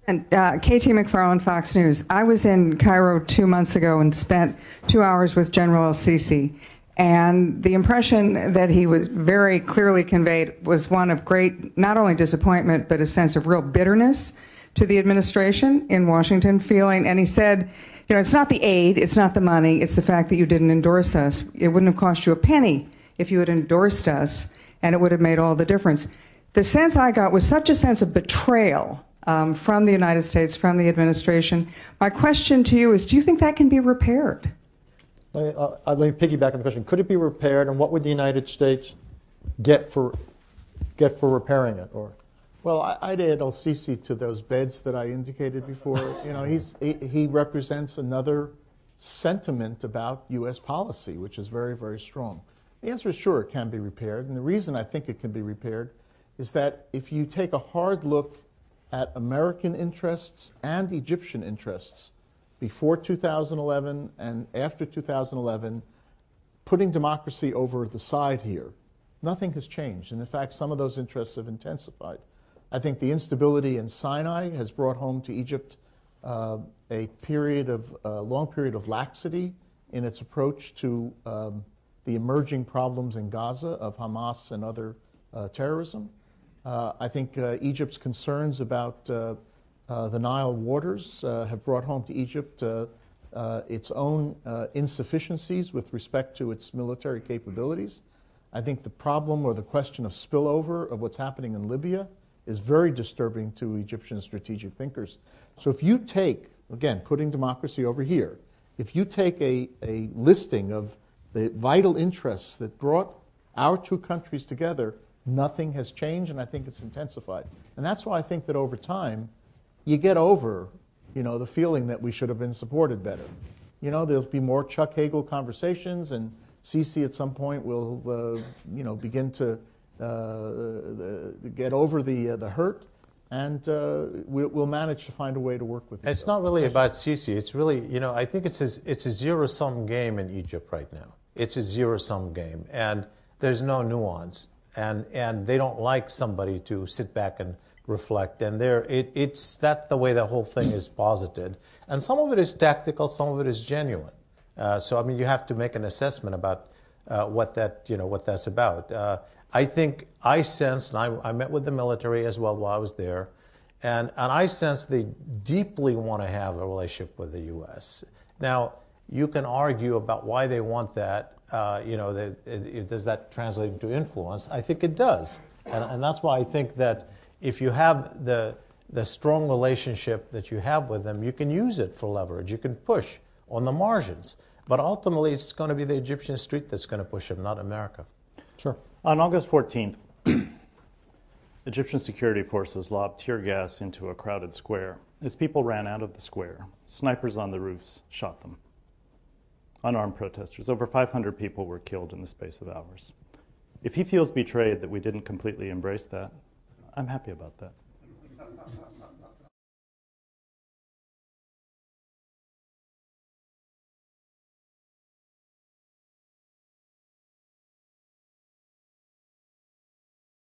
And KT McFarland, Fox News. I was in Cairo 2 months ago and spent 2 hours with General El-Sisi. And the impression that he was very clearly conveyed was one of great, not only disappointment, but a sense of real bitterness to the administration in Washington, feeling, and he said, you know, it's not the aid, it's not the money, it's the fact that you didn't endorse us. It wouldn't have cost you a penny if you had endorsed us, and it would have made all the difference. The sense I got was such a sense of betrayal from the United States, from the administration. My question to you is, do you think that can be repaired? Let me piggyback on the question. Could it be repaired, and what would the United States get for repairing it? Or well, I'd add El-Sisi to those beds that I indicated before. You know, he represents another sentiment about U.S. policy, which is very, very strong. The answer is sure, it can be repaired, and the reason I think it can be repaired is that if you take a hard look at American interests and Egyptian interests before 2011 and after 2011, putting democracy over the side here, nothing has changed. And in fact, some of those interests have intensified. I think the instability in Sinai has brought home to Egypt a long period of laxity in its approach to the emerging problems in Gaza of Hamas and other terrorism. I think Egypt's concerns about the Nile waters have brought home to Egypt its own insufficiencies with respect to its military capabilities. I think the problem or the question of spillover of what's happening in Libya is very disturbing to Egyptian strategic thinkers. So if you take, again, putting democracy over here, if you take a listing of the vital interests that brought our two countries together, nothing has changed, and I think it's intensified. And that's why I think that over time, you get over, you know, the feeling that we should have been supported better. You know, there'll be more Chuck Hagel conversations, and Sisi at some point will, you know, begin to get over the hurt, and we'll manage to find a way to work with. It's not really about Sisi. It's really, you know, I think it's a zero-sum game in Egypt right now. It's a zero-sum game, and there's no nuance, and they don't like somebody to sit back and reflect, and that's the way the whole thing is posited, and some of it is tactical, some of it is genuine. So I mean, you have to make an assessment about what that's about. I think I sensed, and I met with the military as well while I was there, and I sensed they deeply want to have a relationship with the U.S. Now, you can argue about why they want that. Does that translate into influence? I think it does, and that's why I think that if you have the strong relationship that you have with them, you can use it for leverage. You can push on the margins, but ultimately it's going to be the Egyptian street that's going to push them, not America. sure. On August 14th, Egyptian security forces lobbed tear gas into a crowded square. As people ran out of the square, snipers on the roofs shot them. Unarmed protesters. Over 500 people were killed in the space of hours. If he feels betrayed that we didn't completely embrace that, I'm happy about that.